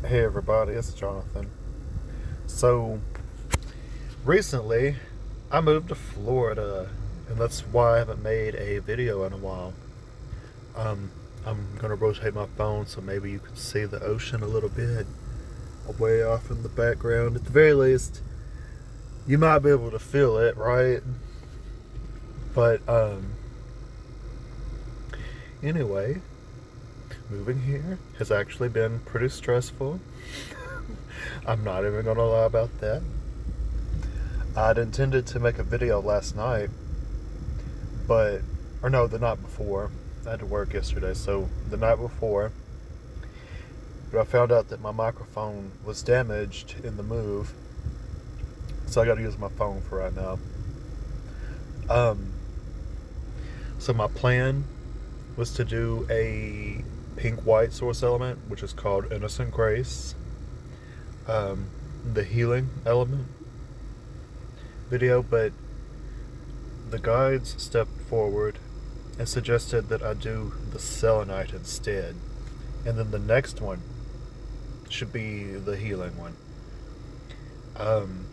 Hey everybody, it's Jonathan. So, recently I moved to Florida, and that's why I haven't made a video in a while. Um, I'm gonna rotate my phone so maybe you can see the ocean a little bit, way off in the background. At the very least, you might be able to feel it, right? But, anyway, moving here has actually been pretty stressful. I'm not even gonna lie about that. I'd intended to make a video last night, but or no, the night before. I had to work yesterday, so the night before. But I found out that my microphone was damaged in the move, so I got to use my phone for right now. Um, so my plan was to do a pink-white source element, which is called Innocent Grace. Um, the healing element video, but the guides stepped forward and suggested that I do the Selenite instead. And then the next one should be the healing one. Um,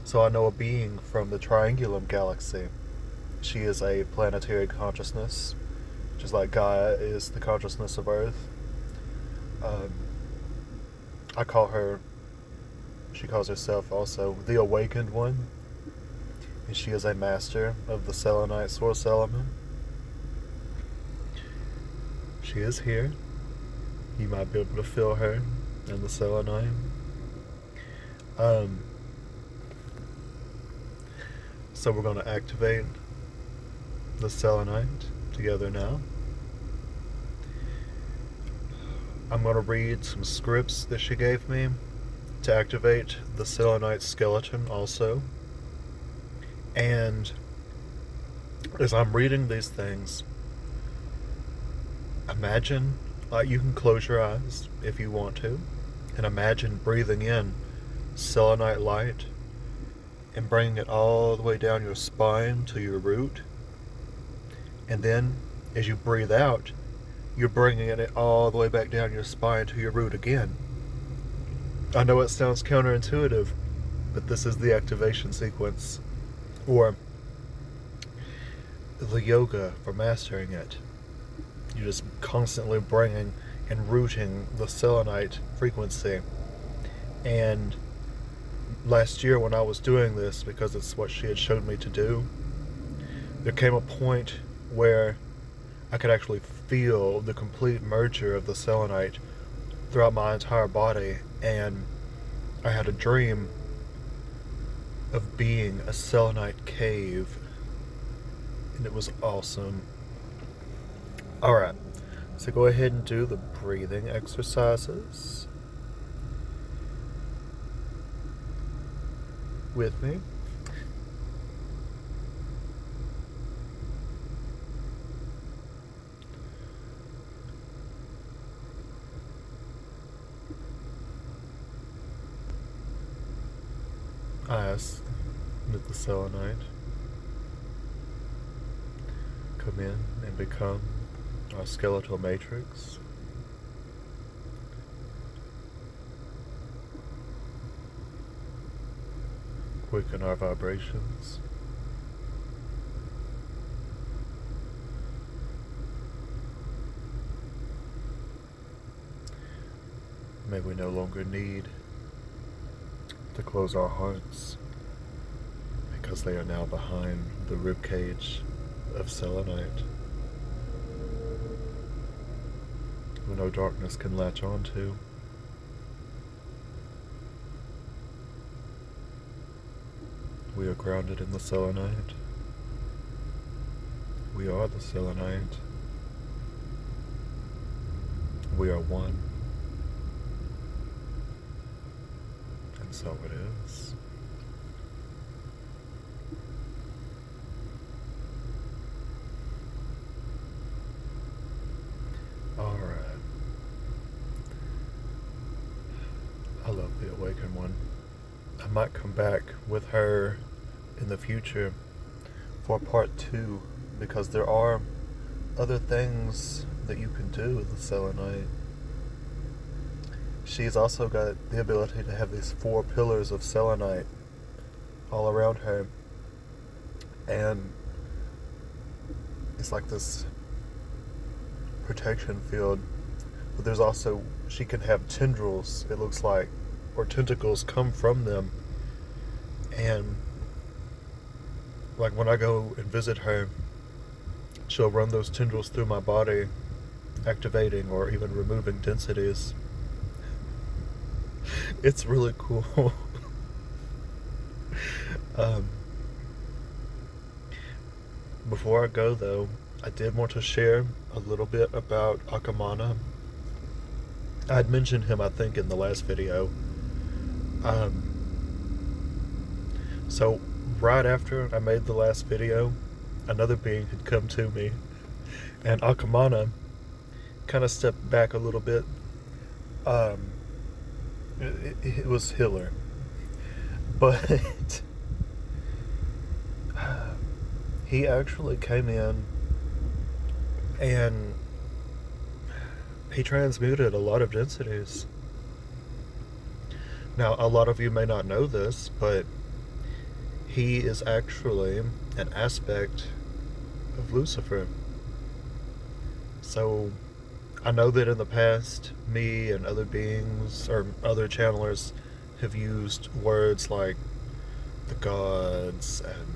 so I know a being from the Triangulum galaxy. She is a planetary consciousness, just like Gaia is the consciousness of Earth. Um, I call her, she calls herself also the Awakened One, and she is a master of the Selenite source element. She is here. You might be able to feel her in the Selenite. Um, so we're going to activate the Selenite together now. I'm going to read some scripts that she gave me to activate the Selenite skeleton also. And as I'm reading these things, imagine, like, you can close your eyes if you want to, and imagine breathing in selenite light and bringing it all the way down your spine to your root. And then as you breathe out, you're bringing it all the way back down your spine to your root again. I know it sounds counterintuitive, but this is the activation sequence, or the yoga for mastering it. You're just constantly bringing and rooting the selenite frequency. And last year when I was doing this, because it's what she had showed me to do, there came a point where I could actually feel the complete merger of the selenite throughout my entire body, and I had a dream of being a selenite cave, and it was awesome. Alright, so go ahead and do the breathing exercises with me. I ask that the selenite come in and become our skeletal matrix. Quicken our vibrations. May we no longer need to close our hearts, because they are now behind the ribcage of selenite, where no darkness can latch onto. We are grounded in the selenite. We are the selenite. We are one. And so it is. Alright. I love the Awakened One. I might come back with her in the future for part 2, because there are other things that you can do with the selenite. she's also got the ability to have these 4 pillars of selenite all around her. And it's like this protection field. But there's also, she can have tendrils, it looks like, or tentacles come from them. And like when I go and visit her, she'll run those tendrils through my body, activating or even removing densities. It's really cool. Before I go though, I did want to share a little bit about Akamana. I had mentioned him, I think, in the last video. So right after I made the last video, another being had come to me, and Akamana kind of stepped back a little bit. It was Hiller, but he actually came in and he transmuted a lot of densities. Now, a lot of you may not know this, but he is actually an aspect of Lucifer. So, I know that in the past, me and other beings, or other channelers, have used words like the gods and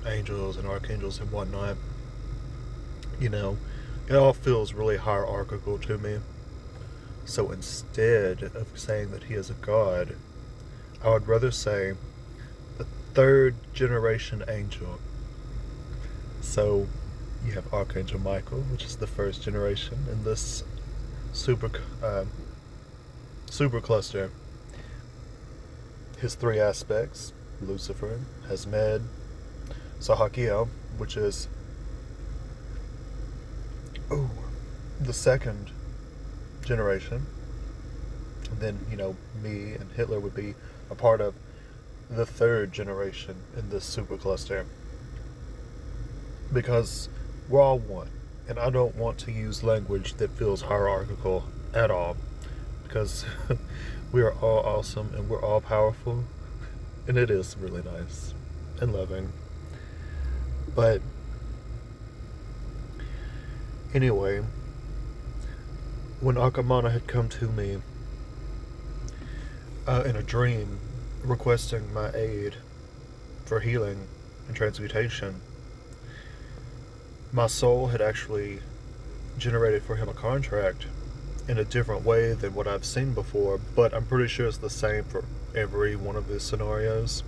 angels and archangels and whatnot. You know, it all feels really hierarchical to me. So instead of saying that he is a god, I would rather say the 3rd generation angel. So you have Archangel Michael, which is the 1st generation in this super cluster. His 3 aspects: Lucifer, Hasmed, Sahakiel, which is the 2nd generation. And then, you know, me and Hitler would be a part of the 3rd generation in this supercluster. Because we're all one. And I don't want to use language that feels hierarchical at all. Because we are all awesome and we're all powerful. And it is really nice and loving. But anyway, when Akamana had come to me in a dream requesting my aid for healing and transmutation, my soul had actually generated for him a contract in a different way than what I've seen before, but I'm pretty sure it's the same for every one of these scenarios.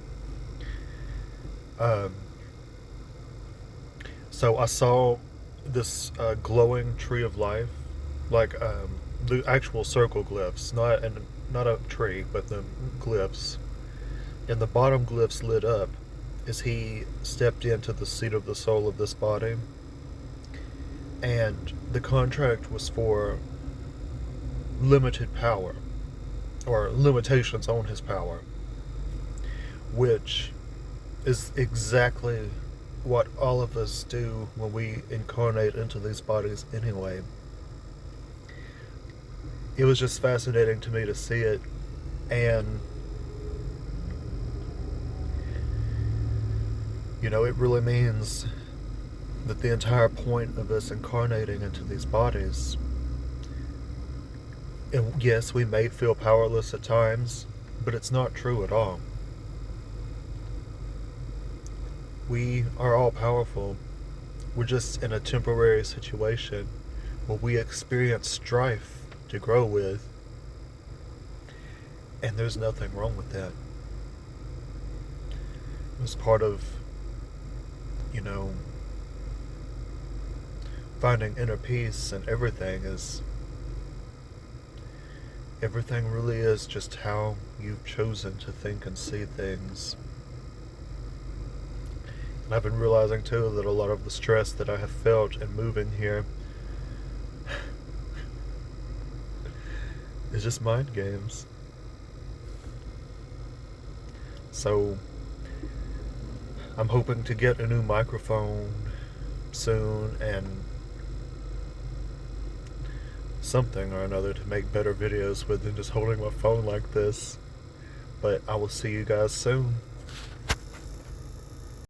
So I saw this glowing tree of life, like the actual circle glyphs, not a tree, but the glyphs. And the bottom glyphs lit up as he stepped into the seat of the soul of this body. And the contract was for limited power, or limitations on his power, which is exactly what all of us do when we incarnate into these bodies anyway. It was just fascinating to me to see it, and you know, it really means that the entire point of us incarnating into these bodies, and yes, we may feel powerless at times, but it's not true at all. We are all powerful. We're just in a temporary situation where we experience strife to grow with, and there's nothing wrong with that. It's part of, you know, finding inner peace, and everything really is just how you've chosen to think and see things. And I've been realizing too that a lot of the stress that I have felt in moving here is just mind games. So I'm hoping to get a new microphone soon and something or another to make better videos with than just holding my phone like this. But I will see you guys soon.